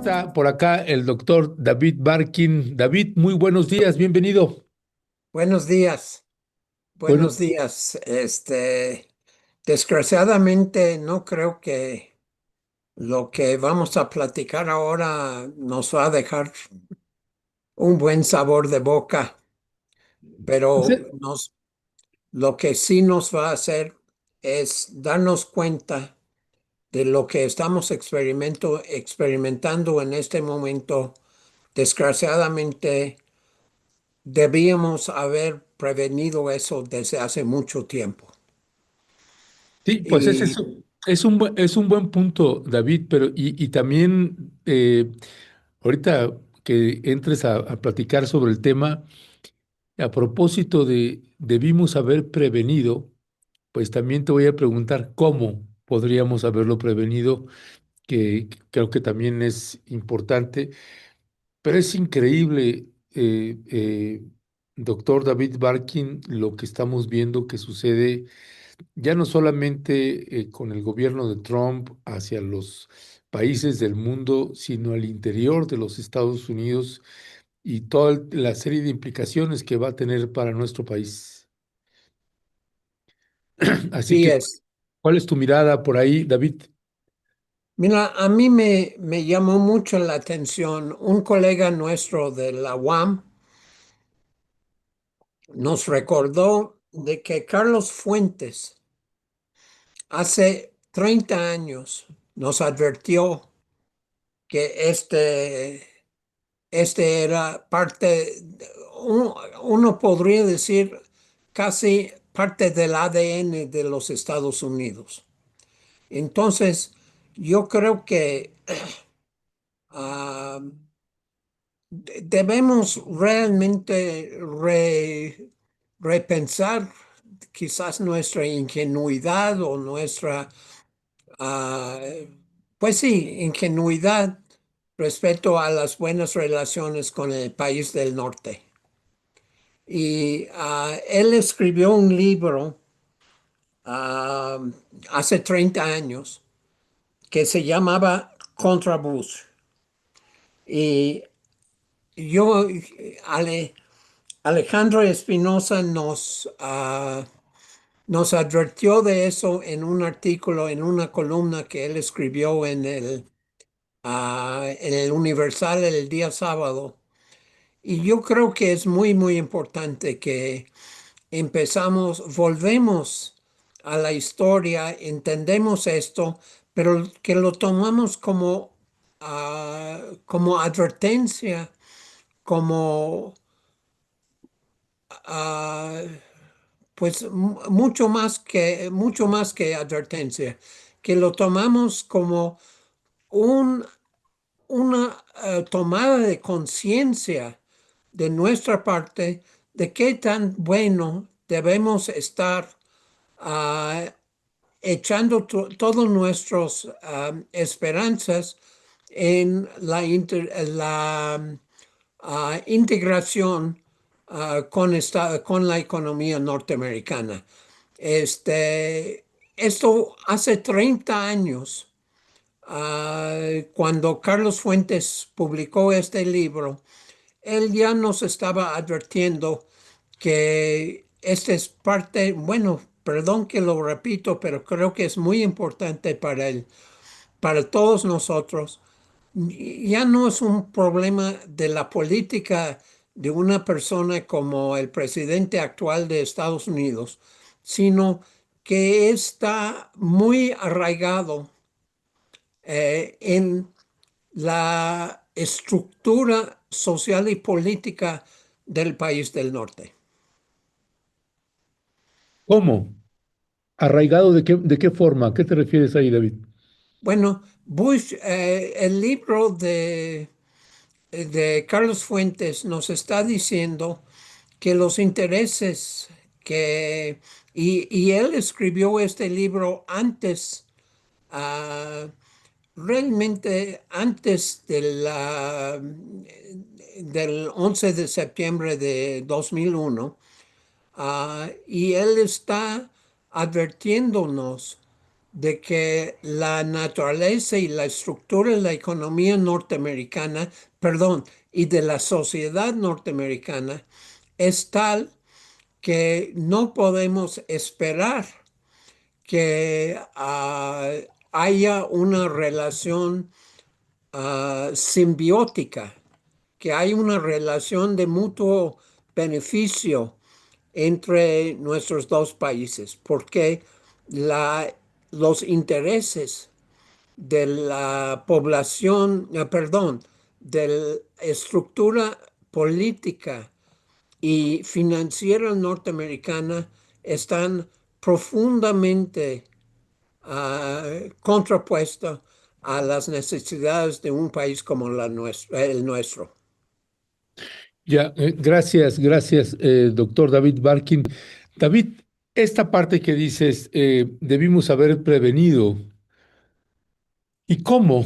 está por acá el doctor David Barkin. David, muy buenos días, bienvenido. Buenos días, Bueno, buenos días. Desgraciadamente no creo que lo que vamos a platicar ahora nos va a dejar un buen sabor de boca, pues, pero lo que sí nos va a hacer es darnos cuenta de lo que estamos experimentando en este momento. Desgraciadamente, debíamos haber prevenido eso desde hace mucho tiempo. sí, pues ese Y es un buen punto, David, pero y también ahorita que entres a platicar sobre el tema, a propósito de debimos haber prevenido, pues también te voy a preguntar cómo podríamos haberlo prevenido, que creo que también es importante. Pero es increíble, doctor David Barkin, lo que estamos viendo que sucede ya no solamente con el gobierno de Trump hacia los países del mundo, sino al interior de los Estados Unidos y toda la serie de implicaciones que va a tener para nuestro país. Así sí que, es. ¿cuál es tu mirada por ahí, David? Mira, a mí me llamó mucho la atención un colega nuestro de la UAM nos recordó de que Carlos Fuentes hace 30 años nos advirtió que este era uno podría decir casi parte del ADN de los Estados Unidos. Entonces, yo creo que ah, debemos realmente repensar quizás nuestra ingenuidad o nuestra, ah, pues sí, ingenuidad respecto a las buenas relaciones con el país del norte. Y él escribió un libro ah, hace 30 años que se llamaba Contra Bush. Y yo, Ale, Alejandro Espinosa nos advirtió de eso en un artículo, en una columna que él escribió en el Universal el día sábado. Y yo creo que es muy, muy importante que volvemos a la historia, entendemos esto, pero que lo tomamos como advertencia, como ah, pues mucho más que advertencia, que lo tomamos como un, una tomada de conciencia de nuestra parte de qué tan bueno debemos estar ah, echando todas nuestras esperanzas en la integración con la economía norteamericana. Este, Esto hace 30 años, cuando Carlos Fuentes publicó este libro, él ya nos estaba advirtiendo que esta es parte, bueno, perdón que lo repito, pero creo que es muy importante para todos nosotros. Ya no es un problema de la política de una persona como el presidente actual de Estados Unidos, sino que está muy arraigado en la estructura social y política del país del norte. ¿Cómo? ¿Arraigado de qué forma? ¿A qué te refieres ahí, David? Bueno, el libro de Carlos Fuentes nos está diciendo que los intereses que, y él escribió este libro antes, ah, realmente antes del 11 de septiembre de 2001, y él está advirtiéndonos de que la naturaleza y la estructura de la economía norteamericana, perdón, y de la sociedad norteamericana es tal que no podemos esperar que haya una relación simbiótica, que hay una relación de mutuo beneficio entre nuestros dos países, porque los intereses de la población, perdón, de la estructura política y financiera norteamericana están profundamente contrapuestos a las necesidades de un país como el nuestro. Ya, gracias, gracias, doctor David Barkin. David, esta parte que dices, debimos haber prevenido. ¿Y cómo?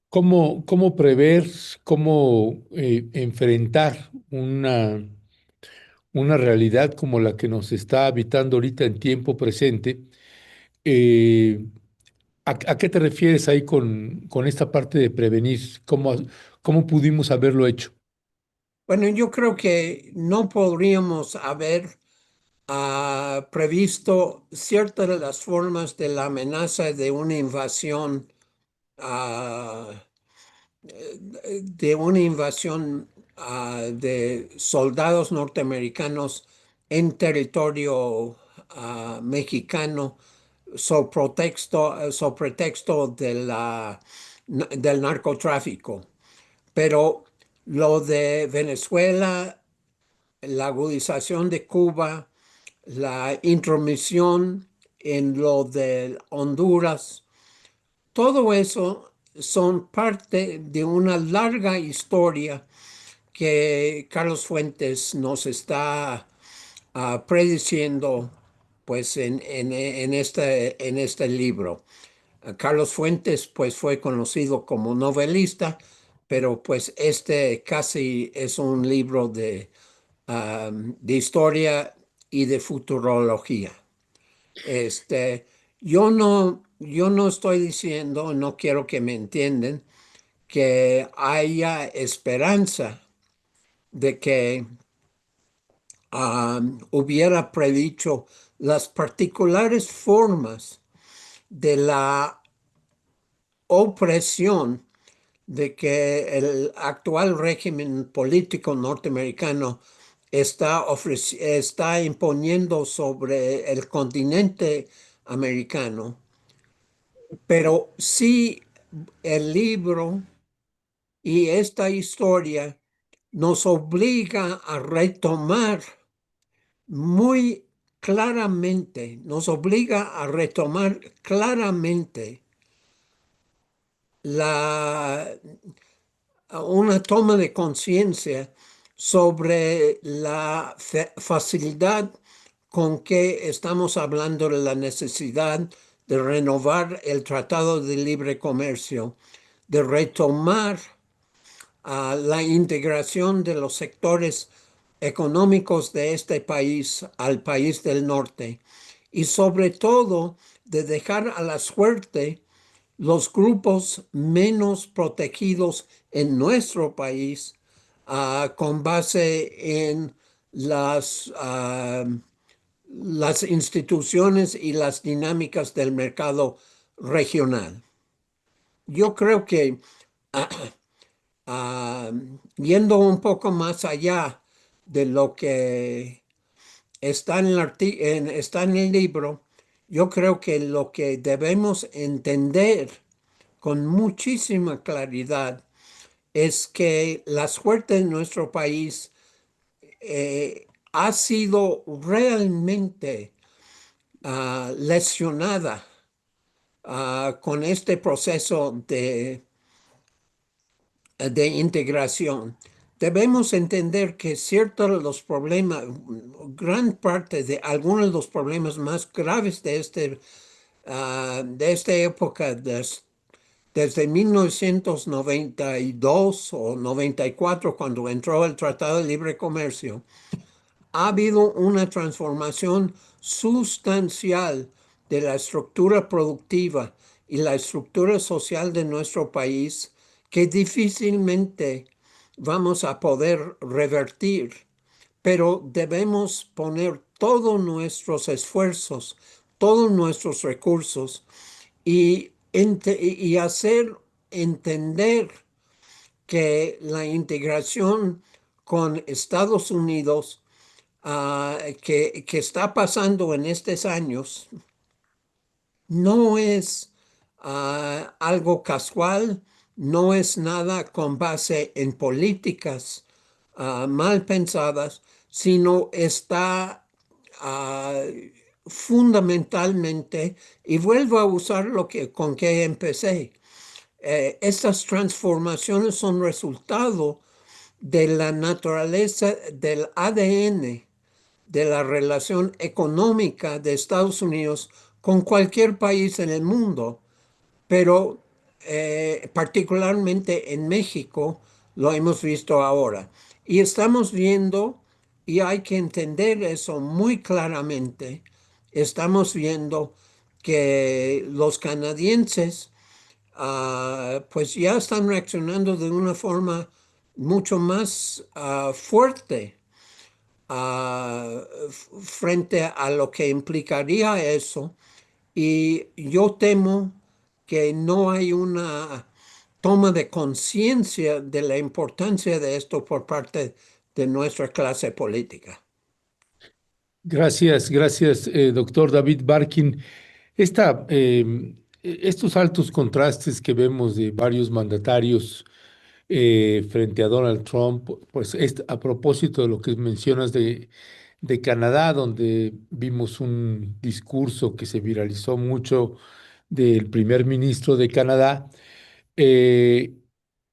¿Cómo prever, cómo enfrentar una realidad como la que nos está habitando ahorita en tiempo presente? Eh, ¿A qué te refieres ahí con esta parte de prevenir? ¿Cómo pudimos haberlo hecho? Bueno, yo creo que no podríamos haber previsto ciertas de las formas de la amenaza de una invasión, ah, de soldados norteamericanos en territorio mexicano so pretexto del narcotráfico. Pero lo de Venezuela, la agudización de Cuba, la intromisión en lo de Honduras, todo eso son parte de una larga historia que Carlos Fuentes nos está prediciendo pues en este libro. Carlos Fuentes pues fue conocido como novelista, pero pues este casi es un libro de historia y de futurología. Este, yo no estoy diciendo, no quiero que me entiendan, que haya esperanza de que hubiera predicho las particulares formas de la opresión de que el actual régimen político norteamericano está imponiendo sobre el continente americano, pero sí el libro y esta historia nos obliga a retomar muy claramente, nos obliga a retomar claramente la, una toma de conciencia sobre la facilidad con que estamos hablando de la necesidad de renovar el Tratado de Libre Comercio, de retomar la integración de los sectores económicos de este país al país del norte y sobre todo de dejar a la suerte los grupos menos protegidos en nuestro país con base en las instituciones y las dinámicas del mercado regional. Yo creo que ah, yendo un poco más allá de lo que está está en el libro, yo creo que lo que debemos entender con muchísima claridad es que la suerte de nuestro país ha sido realmente lesionada con este proceso de integración. Debemos entender que ciertos de los problemas, gran parte de algunos de los problemas más graves de esta época, desde 1992 o 94, cuando entró el Tratado de Libre Comercio, ha habido una transformación sustancial de la estructura productiva y la estructura social de nuestro país que difícilmente vamos a poder revertir, pero debemos poner todos nuestros esfuerzos, todos nuestros recursos y hacer entender que la integración con Estados Unidos que está pasando en estos años no es algo casual, no es nada con base en políticas mal pensadas, sino está ah, fundamentalmente, y vuelvo a usar lo que con que empecé, estas transformaciones son resultado de la naturaleza del ADN de la relación económica de Estados Unidos con cualquier país en el mundo, pero particularmente en México lo hemos visto ahora. Y estamos viendo, y hay que entender eso muy claramente, estamos viendo que los canadienses pues ya están reaccionando de una forma mucho más fuerte frente a lo que implicaría eso. Y yo temo que no hay una toma de conciencia de la importancia de esto por parte de nuestra clase política. Gracias, gracias, doctor David Barkin. Estos altos contrastes que vemos de varios mandatarios frente a Donald Trump, pues a propósito de lo que mencionas de Canadá, donde vimos un discurso que se viralizó mucho del primer ministro de Canadá, eh,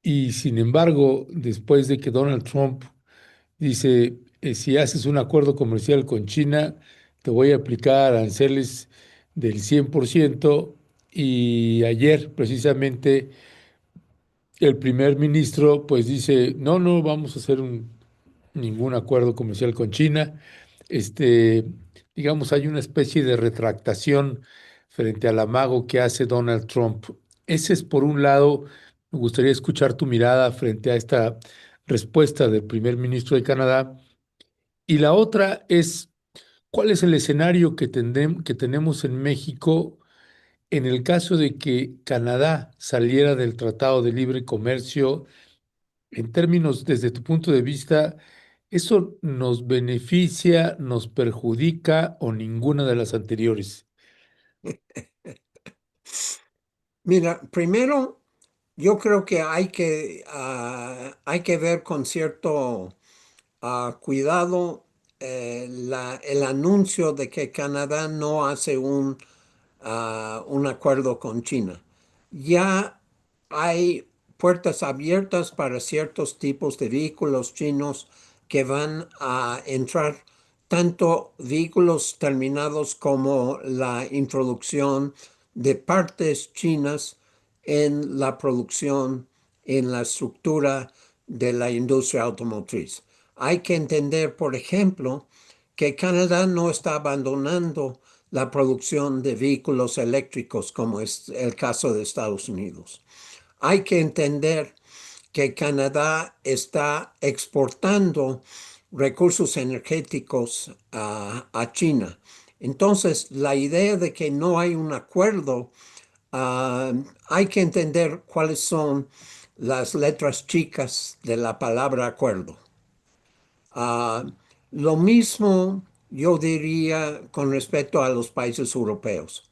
y sin embargo, después de que Donald Trump dice, si haces un acuerdo comercial con China, te voy a aplicar aranceles del 100%, y ayer precisamente el primer ministro pues dice, no, no vamos a hacer ningún acuerdo comercial con China. Este, digamos, hay una especie de retractación frente al amago que hace Donald Trump. Ese es por un lado, me gustaría escuchar tu mirada frente a esta respuesta del primer ministro de Canadá. Y la otra es, ¿cuál es el escenario que tenemos en México en el caso de que Canadá saliera del Tratado de Libre Comercio? En términos, desde tu punto de vista, ¿eso nos beneficia, nos perjudica o ninguna de las anteriores? Mira, primero, yo creo que hay que ver con cierto cuidado el anuncio de que Canadá no hace un acuerdo con China. Ya hay puertas abiertas para ciertos tipos de vehículos chinos que van a entrar, tanto vehículos terminados como la introducción de partes chinas en la producción, en la estructura de la industria automotriz. Hay que entender, por ejemplo, que Canadá no está abandonando la producción de vehículos eléctricos, como es el caso de Estados Unidos. Hay que entender que Canadá está exportando recursos energéticos a China. Entonces, la idea de que no hay un acuerdo, hay que entender cuáles son las letras chicas de la palabra acuerdo. Ah, lo mismo yo diría con respecto a los países europeos.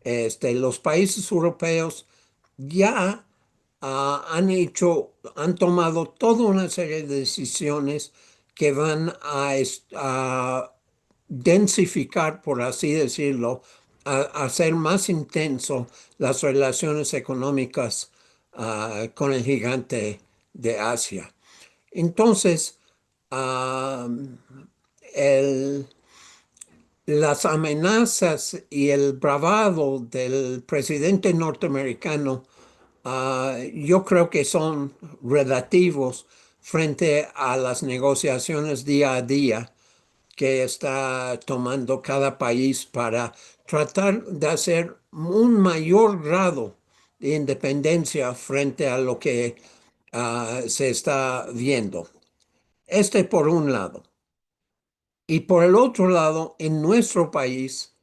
Los países europeos ya han tomado toda una serie de decisiones que van a densificar, por así decirlo, a hacer más intenso las relaciones económicas con el gigante de Asia. Entonces, ah, el, las amenazas y el bravado del presidente norteamericano, yo creo que son relativos frente a las negociaciones día a día que está tomando cada país para tratar de hacer un mayor grado de independencia frente a lo que se está viendo. Este por un lado. Y por el otro lado, en nuestro país,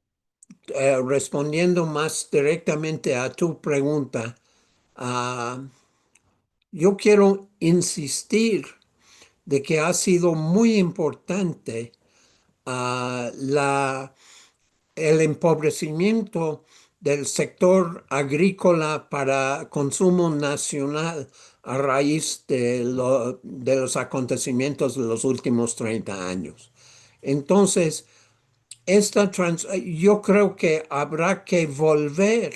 respondiendo más directamente a tu pregunta, ah, yo quiero insistir de que ha sido muy importante el empobrecimiento del sector agrícola para consumo nacional a raíz de los acontecimientos de los últimos 30 años. Entonces, yo creo que habrá que volver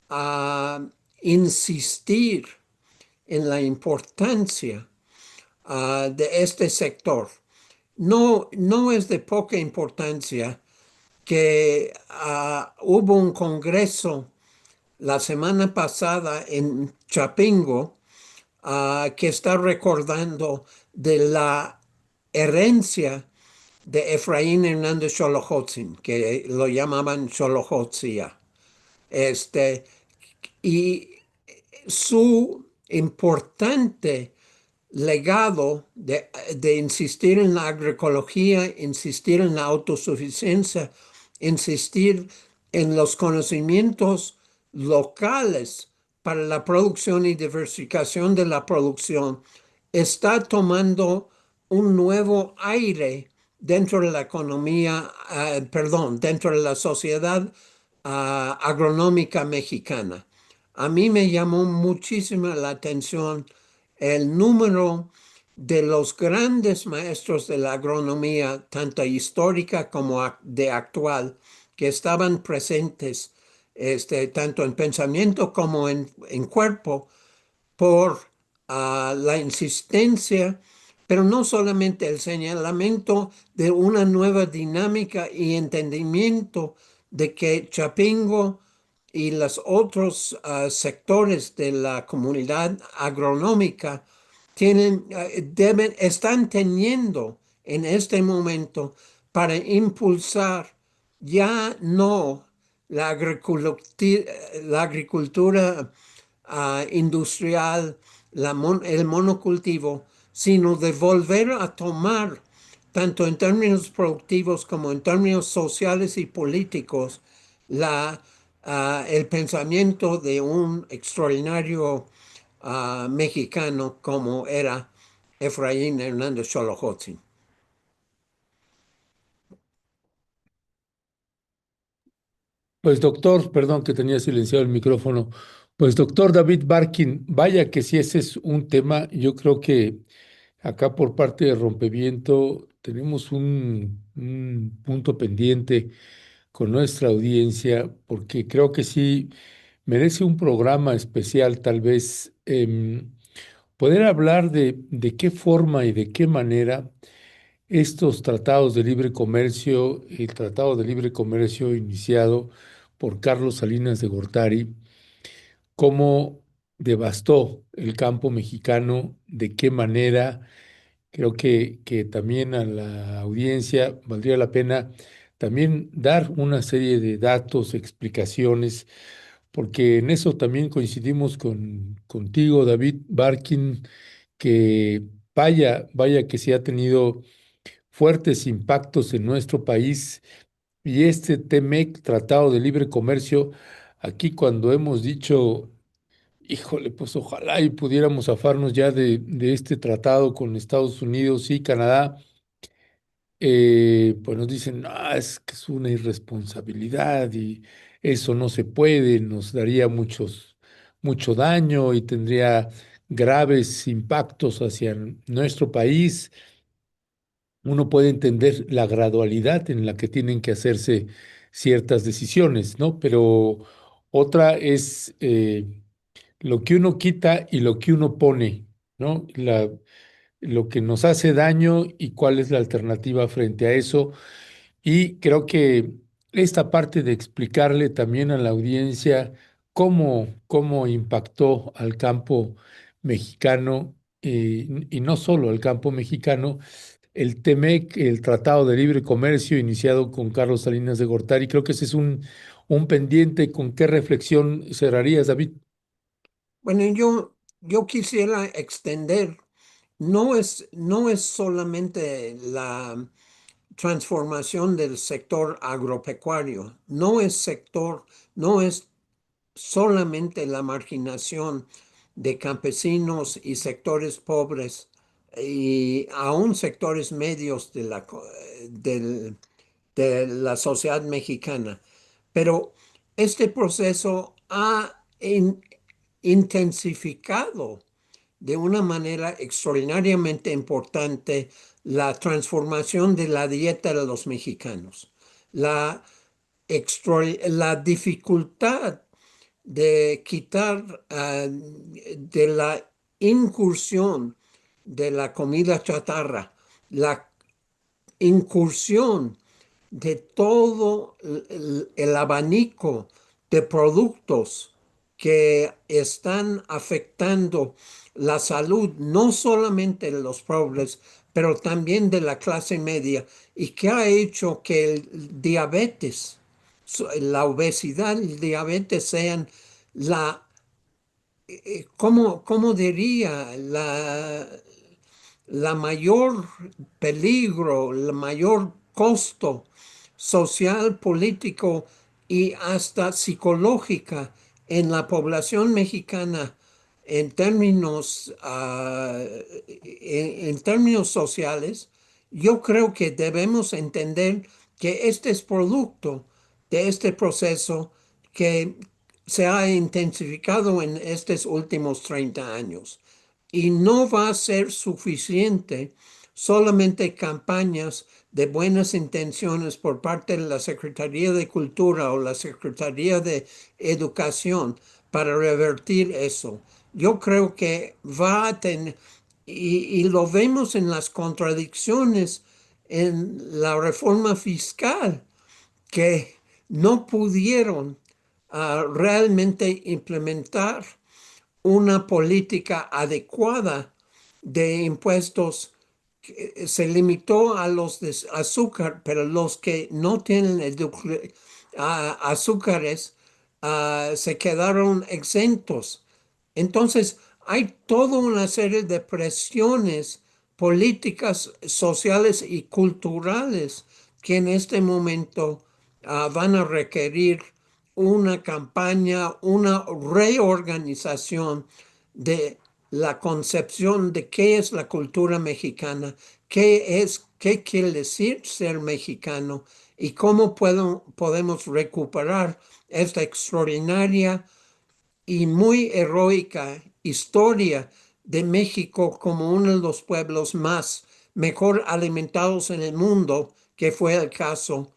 a insistir en la importancia de este sector. No, no es de poca importancia que hubo un congreso la semana pasada en Chapingo que está recordando de la herencia de Efraín Hernández Xolojotzin, que lo llamaban Xolojotzia. Este, y su importante legado de insistir en la agroecología, insistir en la autosuficiencia, insistir en los conocimientos locales para la producción y diversificación de la producción, está tomando un nuevo aire dentro de la economía, perdón, dentro de la sociedad agronómica mexicana. A mí me llamó muchísimo la atención el número de los grandes maestros de la agronomía, tanto histórica como de actual, que estaban presentes, tanto en pensamiento como en cuerpo, por la insistencia, pero no solamente el señalamiento de una nueva dinámica y entendimiento de que Chapingo y los otros sectores de la comunidad agronómica están teniendo en este momento para impulsar ya no la agricultura industrial, el monocultivo, sino de volver a tomar, tanto en términos productivos como en términos sociales y políticos, el pensamiento de un extraordinario mexicano como era Efraín Hernández Xolojotzin. Pues doctor, perdón que tenía silenciado el micrófono. Pues doctor David Barkin, vaya que si ese es un tema, yo creo que acá por parte de Rompeviento tenemos un punto pendiente con nuestra audiencia, porque creo que sí merece un programa especial, tal vez, poder hablar de qué forma y de qué manera estos tratados de libre comercio, el Tratado de Libre Comercio iniciado por Carlos Salinas de Gortari, cómo devastó el campo mexicano, de qué manera. Creo que también a la audiencia valdría la pena también dar una serie de datos, explicaciones, porque en eso también coincidimos contigo, David Barkin, que vaya que sí ha tenido fuertes impactos en nuestro país y este TEMEC, Tratado de Libre Comercio, aquí cuando hemos dicho, híjole, pues ojalá y pudiéramos zafarnos ya de este tratado con Estados Unidos y Canadá, pues nos dicen, ah, es que es una irresponsabilidad y eso no se puede, nos daría mucho daño y tendría graves impactos hacia nuestro país. Uno puede entender la gradualidad en la que tienen que hacerse ciertas decisiones, ¿no? Pero otra es lo que uno quita y lo que uno pone, ¿no? Lo que nos hace daño y cuál es la alternativa frente a eso. Y creo que esta parte de explicarle también a la audiencia cómo impactó al campo mexicano, y no solo al campo mexicano, el TEMEC, el Tratado de Libre Comercio iniciado con Carlos Salinas de Gortari. Creo que ese es un pendiente. ¿Con qué reflexión cerrarías, David? Bueno, yo quisiera extender, no es solamente la transformación del sector agropecuario, no es solamente la marginación de campesinos y sectores pobres y aún sectores medios del- de la sociedad mexicana. Pero este proceso ha intensificado de una manera extraordinariamente importante la transformación de la dieta de los mexicanos, la, la dificultad de quitar de la incursión de la comida chatarra, la incursión de todo el abanico de productos que están afectando la salud, no solamente de los pobres, pero también de la clase media, y que ha hecho que el diabetes, la obesidad y el diabetes sean la, ¿cómo diría? La mayor peligro, el mayor costo social, político y hasta psicológica en la población mexicana en términos, en términos sociales. Yo creo que debemos entender que este es producto de este proceso que se ha intensificado en estos últimos 30 años. Y no va a ser suficiente solamente campañas de buenas intenciones por parte de la Secretaría de Cultura o la Secretaría de Educación para revertir eso. Yo creo que va a tener, y lo vemos en las contradicciones en la reforma fiscal, que no pudieron realmente implementar una política adecuada de impuestos. Se limitó a los de azúcar, pero los que no tienen azúcares se quedaron exentos. Entonces, hay toda una serie de presiones políticas, sociales y culturales que en este momento van a requerir una campaña, una reorganización de la concepción de qué es la cultura mexicana, qué quiere decir ser mexicano y cómo podemos recuperar esta extraordinaria y muy heroica historia de México como uno de los pueblos más mejor alimentados en el mundo, que fue el caso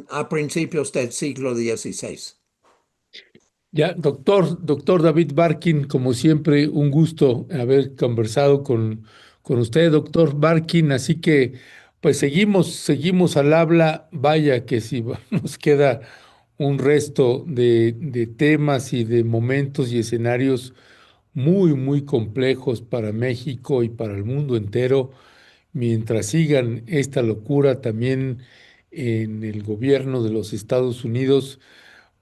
a principios del siglo XVI. Ya, doctor David Barkin, como siempre, un gusto haber conversado con usted, doctor Barkin. Así que, pues seguimos al habla. Vaya que si nos queda un resto de temas y de momentos y escenarios muy complejos para México y para el mundo entero, mientras sigan esta locura también en el gobierno de los Estados Unidos,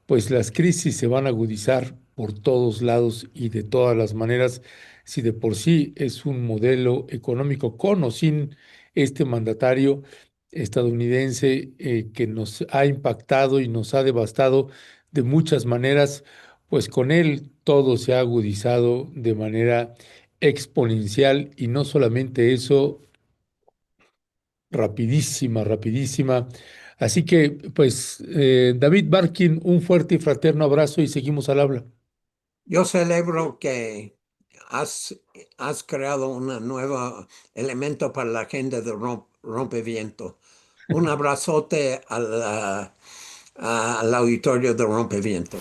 pues las crisis se van a agudizar por todos lados y de todas las maneras, si de por sí es un modelo económico con o sin este mandatario estadounidense que nos ha impactado y nos ha devastado de muchas maneras, pues con él todo se ha agudizado de manera exponencial y no solamente eso, rapidísima. Así que, pues, David Barkin, un fuerte y fraterno abrazo y seguimos al habla. Yo celebro que has, has creado un nuevo elemento para la agenda de Rompeviento. Un abrazote al auditorio de Rompeviento.